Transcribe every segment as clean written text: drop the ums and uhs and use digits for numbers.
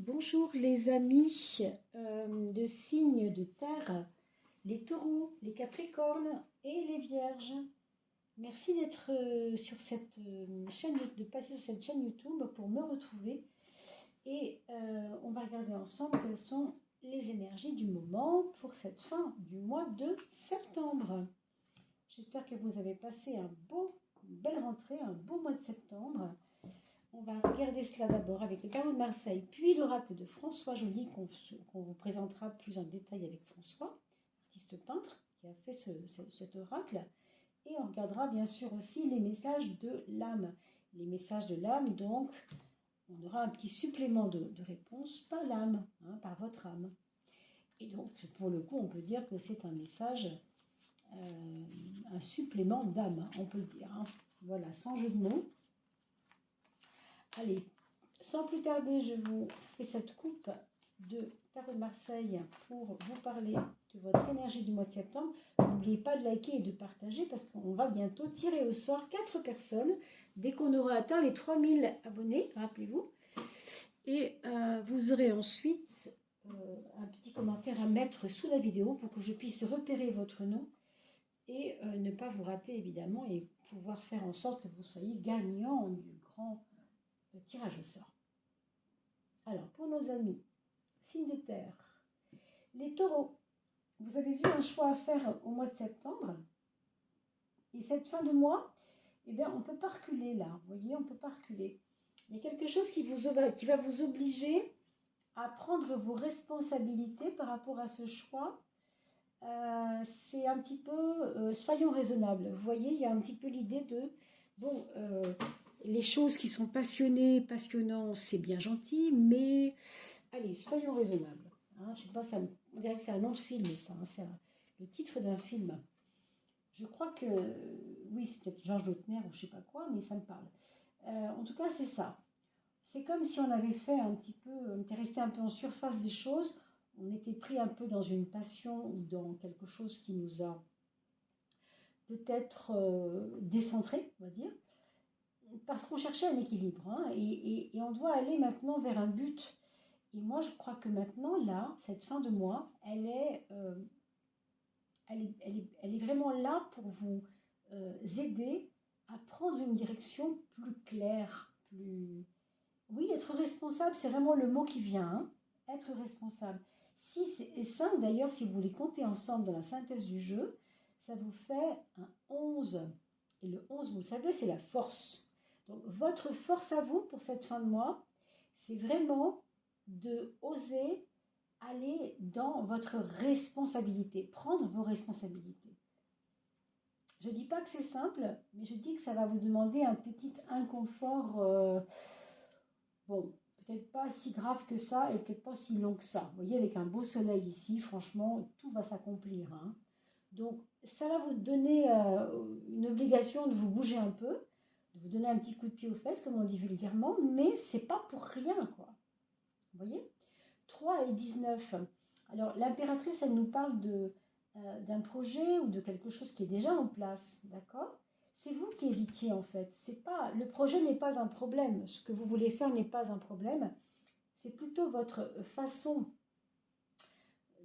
Bonjour les amis de signes de terre, les taureaux, les capricornes et les vierges. Merci d'être sur cette chaîne, de passer sur cette chaîne YouTube pour me retrouver. Et on va regarder ensemble quelles sont les énergies du moment pour cette fin du mois de septembre. J'espère que vous avez passé une belle rentrée, un beau mois de septembre. On va regarder cela d'abord avec le tarot de Marseille, puis l'oracle de François Joly qu'on vous présentera plus en détail avec François, artiste peintre qui a fait cet oracle. Et on regardera bien sûr aussi les messages de l'âme. Les messages de l'âme, donc, on aura un petit supplément de réponse par l'âme, par votre âme. Et donc, pour le coup, on peut dire que c'est un message, un supplément d'âme, on peut le dire. Voilà, sans jeu de mots. Allez, sans plus tarder, je vous fais cette coupe de tarot de Marseille pour vous parler de votre énergie du mois de septembre. N'oubliez pas de liker et de partager parce qu'on va bientôt tirer au sort 4 personnes dès qu'on aura atteint les 3000 abonnés, rappelez-vous. Et vous aurez ensuite un petit commentaire à mettre sous la vidéo pour que je puisse repérer votre nom et ne pas vous rater évidemment et pouvoir faire en sorte que vous soyez gagnant du grand tirage au sort. Alors, pour nos amis, signes de terre, les taureaux, vous avez eu un choix à faire au mois de septembre. Et cette fin de mois, eh bien, on ne peut pas reculer là. Vous voyez, on ne peut pas reculer. Il y a quelque chose qui va vous obliger à prendre vos responsabilités par rapport à ce choix. C'est un petit peu, soyons raisonnables. Vous voyez, il y a un petit peu l'idée de, bon, les choses qui sont passionnantes, c'est bien gentil, mais allez, soyons raisonnables. Je sais pas, on dirait que c'est un nom de film, ça. C'est le titre d'un film. Je crois que, oui, c'est peut-être Georges Lautner ou je sais pas quoi, mais ça me parle. En tout cas, c'est ça. C'est comme si on avait fait un petit peu, on était resté un peu en surface des choses, on était pris un peu dans une passion ou dans quelque chose qui nous a peut-être décentré, on va dire, parce qu'on cherchait un équilibre, et on doit aller maintenant vers un but. Et moi, je crois que maintenant, là, cette fin de mois, elle est vraiment là pour vous aider à prendre une direction plus claire, plus... Oui, être responsable, c'est vraiment le mot qui vient, être responsable. 6 et 5, d'ailleurs, si vous les comptez ensemble dans la synthèse du jeu, ça vous fait un 11. Et le 11, vous le savez, c'est la force. Donc, votre force à vous pour cette fin de mois, c'est vraiment de oser aller dans votre responsabilité, prendre vos responsabilités. Je ne dis pas que c'est simple, mais je dis que ça va vous demander un petit inconfort, bon, peut-être pas si grave que ça et peut-être pas si long que ça. Vous voyez, avec un beau soleil ici, franchement, tout va s'accomplir. Donc, ça va vous donner une obligation de vous bouger un peu, de vous donner un petit coup de pied aux fesses, comme on dit vulgairement, mais c'est pas pour rien, quoi. Vous voyez, 3 et 19. Alors, l'impératrice, elle nous parle d'un projet ou de quelque chose qui est déjà en place, d'accord? C'est vous qui hésitiez, en fait. Le projet n'est pas un problème. Ce que vous voulez faire n'est pas un problème. C'est plutôt votre façon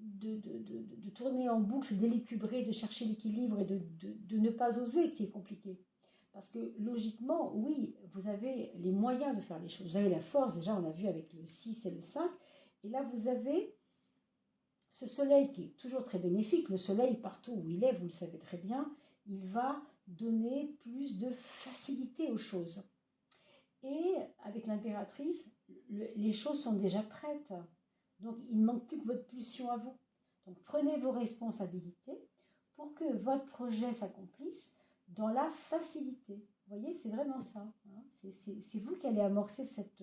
de tourner en boucle, d'élucubrer, de chercher l'équilibre et de ne pas oser qui est compliqué. Parce que logiquement, oui, vous avez les moyens de faire les choses. Vous avez la force, déjà on a vu avec le 6 et le 5. Et là, vous avez ce soleil qui est toujours très bénéfique. Le soleil, partout où il est, vous le savez très bien, il va donner plus de facilité aux choses. Et avec l'impératrice, les choses sont déjà prêtes. Donc, il ne manque plus que votre pulsion à vous. Donc, prenez vos responsabilités pour que votre projet s'accomplisse dans la facilité. Vous voyez, c'est vraiment ça. C'est vous qui allez amorcer cette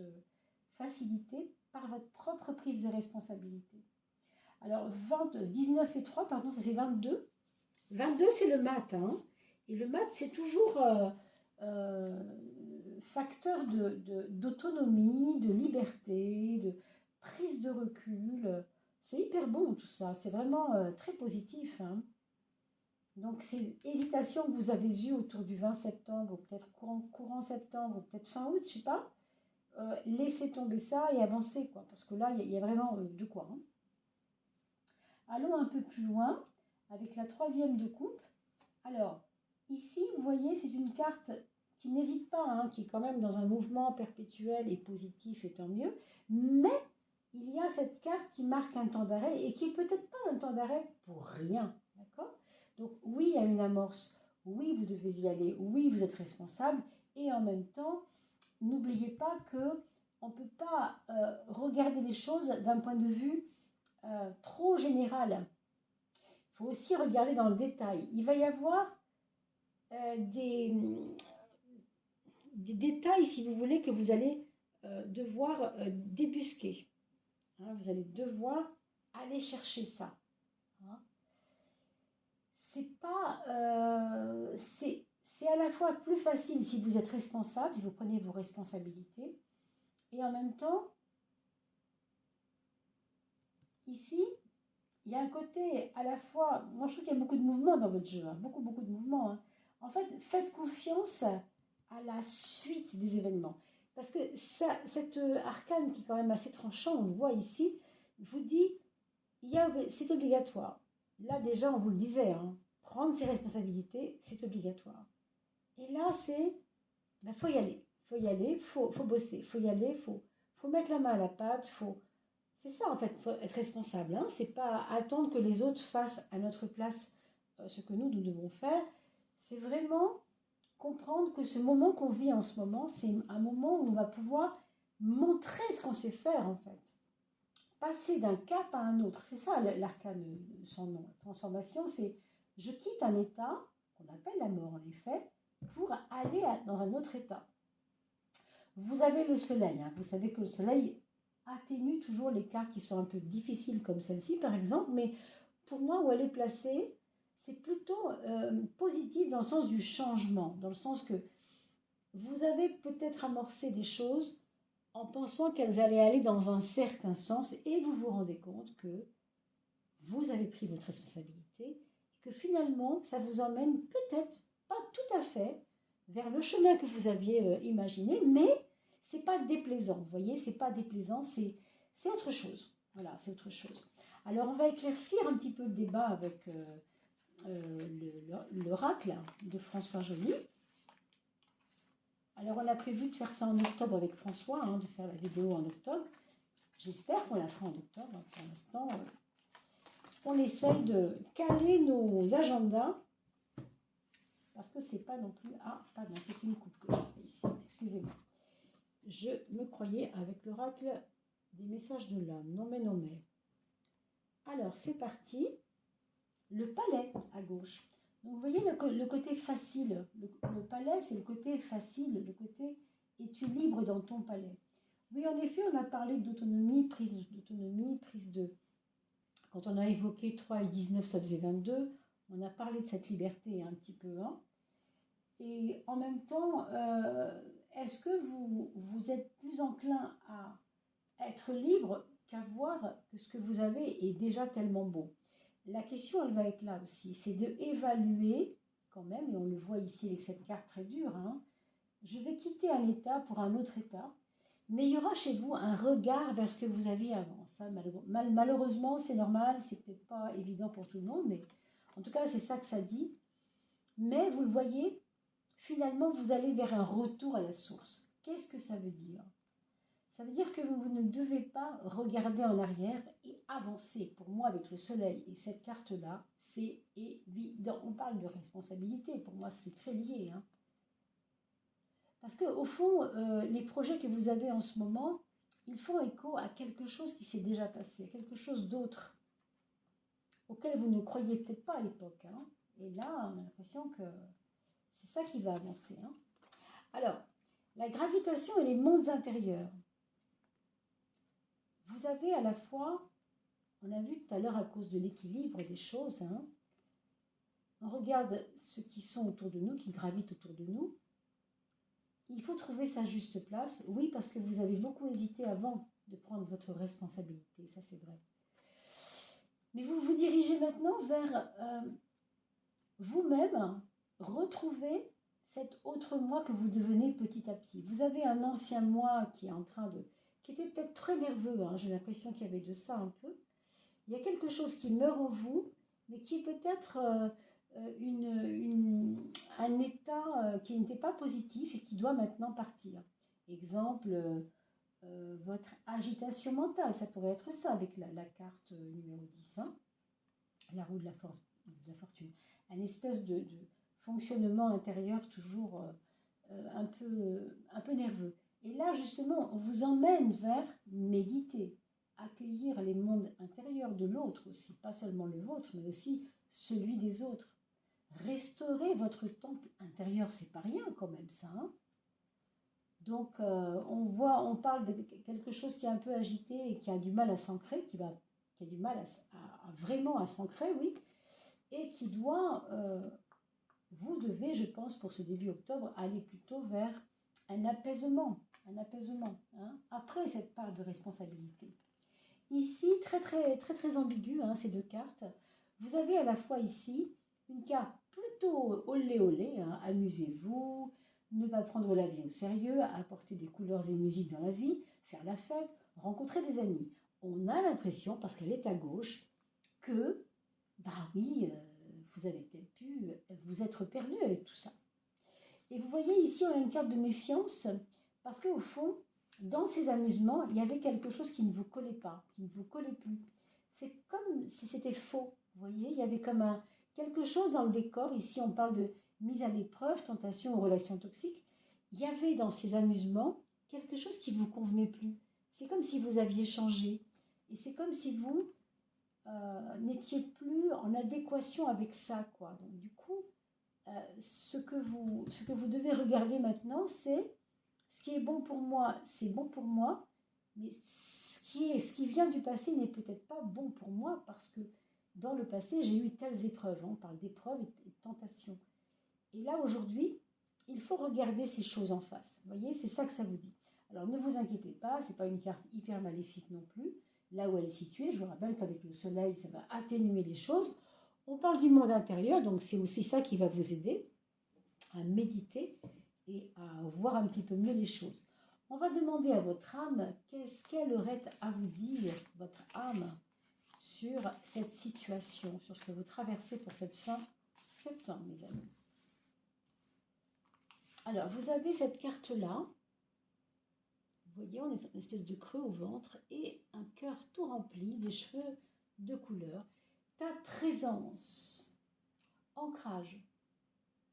facilité par votre propre prise de responsabilité. Alors, 19 et 3, pardon, ça fait 22. 22, c'est le mat. Et le mat, c'est toujours facteur d'autonomie, de liberté, de prise de recul. C'est hyper bon tout ça. C'est vraiment très positif. Donc, ces hésitations que vous avez eues autour du 20 septembre, ou peut-être courant septembre, ou peut-être fin août, je ne sais pas. laisser tomber ça et avancer, quoi. Parce que là, il y a vraiment de quoi. Hein. Allons un peu plus loin avec la troisième de coupe. Alors, ici, vous voyez, c'est une carte qui n'hésite pas, hein, qui est quand même dans un mouvement perpétuel et positif, et tant mieux. Mais il y a cette carte qui marque un temps d'arrêt et qui est peut-être pas un temps d'arrêt pour rien. D'accord? Donc, oui, il y a une amorce. Oui, vous devez y aller. Oui, vous êtes responsable. Et en même temps, n'oubliez pas que on ne peut pas regarder les choses d'un point de vue trop général. Il faut aussi regarder dans le détail. Il va y avoir des détails, si vous voulez, que vous allez devoir débusquer. Hein, vous allez devoir aller chercher ça. Hein. C'est pas, c'est à la fois plus facile si vous êtes responsable, si vous prenez vos responsabilités, et en même temps, ici, il y a un côté à la fois, moi je trouve qu'il y a beaucoup de mouvements dans votre jeu, hein, beaucoup de mouvements. Hein. En fait, faites confiance à la suite des événements. Parce que ça, cette arcane qui est quand même assez tranchant, on le voit ici, vous dit, c'est obligatoire. Là déjà, on vous le disait, hein, prendre ses responsabilités, c'est obligatoire. Et là, c'est, faut y aller, faut bosser, faut y aller, faut mettre la main à la pâte, c'est ça en fait, faut être responsable. Hein. C'est pas attendre que les autres fassent à notre place ce que nous devons faire. C'est vraiment comprendre que ce moment qu'on vit en ce moment, c'est un moment où on va pouvoir montrer ce qu'on sait faire en fait. Passer d'un cap à un autre. C'est ça l'arcane, son nom. Transformation, c'est je quitte un état, qu'on appelle la mort en effet, pour aller dans un autre état. Vous avez le soleil. Hein. Vous savez que le soleil atténue toujours les cartes qui sont un peu difficiles comme celle-ci par exemple, mais pour moi où elle est placée, c'est plutôt positif dans le sens du changement, dans le sens que vous avez peut-être amorcé des choses en pensant qu'elles allaient aller dans un certain sens et vous vous rendez compte que vous avez pris votre responsabilité et que finalement ça vous emmène peut-être pas tout à fait vers le chemin que vous aviez imaginé, mais c'est pas déplaisant, vous voyez, c'est pas déplaisant, c'est autre chose. Voilà, c'est autre chose. Alors on va éclaircir un petit peu le débat avec l'oracle de François Joly. Alors on a prévu de faire ça en octobre avec François, hein, de faire la vidéo en octobre. J'espère qu'on la fera en octobre. Pour l'instant, on essaye de caler nos agendas parce que c'est pas non plus... Ah, pardon, c'est une coupe que j'ai fait ici. Excusez-moi. Je me croyais avec l'oracle des messages de l'âme. Non mais, non mais. Alors, c'est parti. Le palais à gauche. Donc, vous voyez le côté facile. Le palais, c'est le côté facile. Le côté es-tu libre dans ton palais. Oui, en effet, on a parlé d'autonomie, prise de... Quand on a évoqué 3 et 19, ça faisait 22. On a parlé de cette liberté un petit peu. Hein. Et en même temps, est-ce que vous êtes plus enclin à être libre qu'à voir que ce que vous avez est déjà tellement beau? La question, elle va être là aussi. C'est d'évaluer quand même, et on le voit ici avec cette carte très dure, hein, je vais quitter un état pour un autre état. Mais il y aura chez vous un regard vers ce que vous aviez avant. Ça, malheureusement, c'est normal, c'est peut-être pas évident pour tout le monde, mais en tout cas, c'est ça que ça dit. Mais vous le voyez, finalement, vous allez vers un retour à la source. Qu'est-ce que ça veut dire? Ça veut dire que vous ne devez pas regarder en arrière et avancer. Pour moi, avec le soleil et cette carte-là, c'est évident. On parle de responsabilité. Pour moi, c'est très lié. Hein. Parce qu'au fond, les projets que vous avez en ce moment, ils font écho à quelque chose qui s'est déjà passé, quelque chose d'autre, auquel vous ne croyiez peut-être pas à l'époque. Hein. Et là, on a l'impression que c'est ça qui va avancer. Hein. Alors, la gravitation et les mondes intérieurs. Vous avez à la fois, on a vu tout à l'heure à cause de l'équilibre des choses, hein, on regarde ceux qui sont autour de nous, qui gravitent autour de nous. Il faut trouver sa juste place. Oui, parce que vous avez beaucoup hésité avant de prendre votre responsabilité, ça c'est vrai. Mais vous vous dirigez maintenant vers vous-même, retrouver cet autre moi que vous devenez petit à petit. Vous avez un ancien moi qui est en train de... qui était peut-être très nerveux, hein, j'ai l'impression qu'il y avait de ça un peu. Il y a quelque chose qui meurt en vous, mais qui est peut-être un état qui n'était pas positif et qui doit maintenant partir. Exemple, votre agitation mentale, ça pourrait être ça avec la carte numéro 10, hein, la roue de la fortune. Un espèce de fonctionnement intérieur toujours un peu nerveux. Et là, justement, on vous emmène vers méditer, accueillir les mondes intérieurs de l'autre aussi, pas seulement le vôtre, mais aussi celui des autres. Restaurer votre temple intérieur, c'est pas rien quand même ça. Hein. Donc on parle de quelque chose qui est un peu agité et qui a du mal à s'ancrer, qui a du mal vraiment à s'ancrer, oui, et qui doit, vous devez, je pense, pour ce début octobre, aller plutôt vers un apaisement, hein, après cette part de responsabilité. Ici, très ambigu, hein, ces deux cartes. Vous avez à la fois ici une carte plutôt olé, hein, amusez-vous, ne pas prendre la vie au sérieux, apporter des couleurs et musiques dans la vie, faire la fête, rencontrer des amis. On a l'impression, parce qu'elle est à gauche, que, bah oui, vous avez peut-être pu vous être perdu avec tout ça. Et vous voyez ici, on a une carte de méfiance, parce qu'au fond, dans ces amusements, il y avait quelque chose qui ne vous collait pas, qui ne vous collait plus. C'est comme si c'était faux, vous voyez, il y avait comme quelque chose dans le décor. Ici, on parle de mise à l'épreuve, tentation ou relation toxique. Il y avait dans ces amusements quelque chose qui ne vous convenait plus. C'est comme si vous aviez changé. Et c'est comme si vous n'étiez plus en adéquation avec ça, quoi. Donc, du coup, ce que vous devez regarder maintenant, c'est ce qui est bon pour moi, c'est bon pour moi, mais ce qui vient du passé n'est peut-être pas bon pour moi parce que dans le passé, j'ai eu telles épreuves. Hein, on parle d'épreuves et de tentations. Et là, aujourd'hui, il faut regarder ces choses en face. Vous voyez, c'est ça que ça vous dit. Alors, ne vous inquiétez pas, ce n'est pas une carte hyper maléfique non plus. Là où elle est située, je vous rappelle qu'avec le soleil, ça va atténuer les choses. On parle du monde intérieur, donc c'est aussi ça qui va vous aider à méditer et à voir un petit peu mieux les choses. On va demander à votre âme qu'est-ce qu'elle aurait à vous dire, votre âme, sur cette situation, sur ce que vous traversez pour cette fin septembre, mes amis. Alors, vous avez cette carte-là. Vous voyez, on est sur une espèce de creux au ventre et un cœur tout rempli, des cheveux de couleur. Ta présence, ancrage,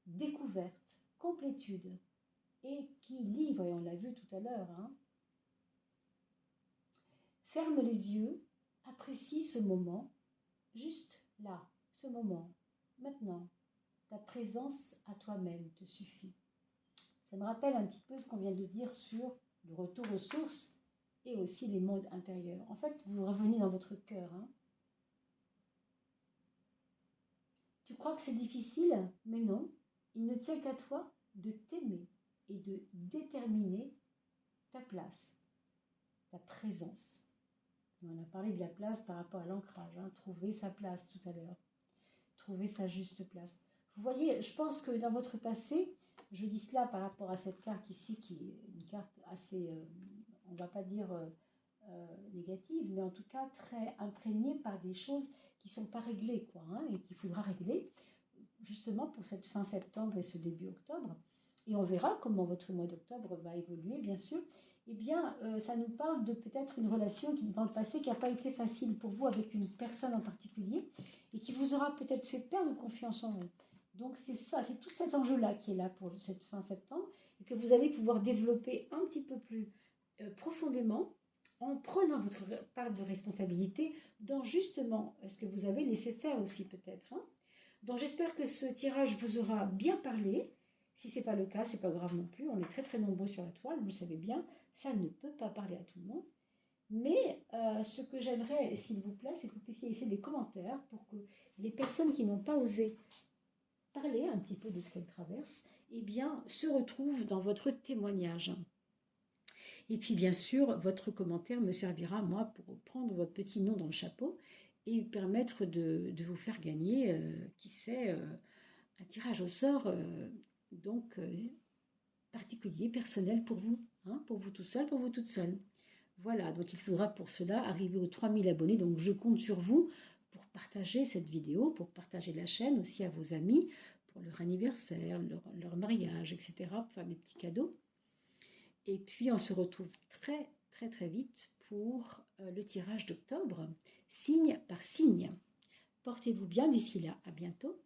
découverte, complétude, équilibre, et on l'a vu tout à l'heure. Hein. Ferme les yeux, apprécie ce moment, juste là, ce moment, maintenant. Ta présence à toi-même te suffit. Ça me rappelle un petit peu ce qu'on vient de dire sur le retour aux sources et aussi les mondes intérieurs. En fait, vous revenez dans votre cœur. Hein. Tu crois que c'est difficile? Mais non, il ne tient qu'à toi de t'aimer et de déterminer ta place, ta présence. On a parlé de la place par rapport à l'ancrage, hein, trouver sa place tout à l'heure, trouver sa juste place. Vous voyez, je pense que dans votre passé, je dis cela par rapport à cette carte ici, qui est une carte assez, on ne va pas dire négative, mais en tout cas très imprégnée par des choses qui ne sont pas réglées, quoi, hein, et qu'il faudra régler, justement pour cette fin septembre et ce début octobre. Et on verra comment votre mois d'octobre va évoluer, bien sûr. Eh bien, ça nous parle de peut-être une relation qui, dans le passé, qui n'a pas été facile pour vous avec une personne en particulier et qui vous aura peut-être fait perdre confiance en vous. Donc c'est ça, c'est tout cet enjeu-là qui est là pour cette fin septembre et que vous allez pouvoir développer un petit peu plus profondément en prenant votre part de responsabilité dans justement ce que vous avez laissé faire aussi peut-être. Hein. Donc j'espère que ce tirage vous aura bien parlé. Si ce n'est pas le cas, ce n'est pas grave non plus. On est très nombreux sur la toile, vous le savez bien. Ça ne peut pas parler à tout le monde. Mais ce que j'aimerais, s'il vous plaît, c'est que vous puissiez laisser des commentaires pour que les personnes qui n'ont pas osé parler un petit peu de ce qu'elles traversent, eh bien, se retrouvent dans votre témoignage. Et puis, bien sûr, votre commentaire me servira, moi, pour prendre votre petit nom dans le chapeau et permettre de vous faire gagner, qui sait, un tirage au sort donc particulier, personnel pour vous, hein, pour vous tout seul, pour vous toute seule. Voilà, donc il faudra pour cela arriver aux 3000 abonnés, donc je compte sur vous pour partager cette vidéo, pour partager la chaîne aussi à vos amis, pour leur anniversaire, leur mariage, etc., pour faire des petits cadeaux. Et puis on se retrouve très très très vite pour le tirage d'octobre, signe par signe. Portez-vous bien d'ici là, à bientôt.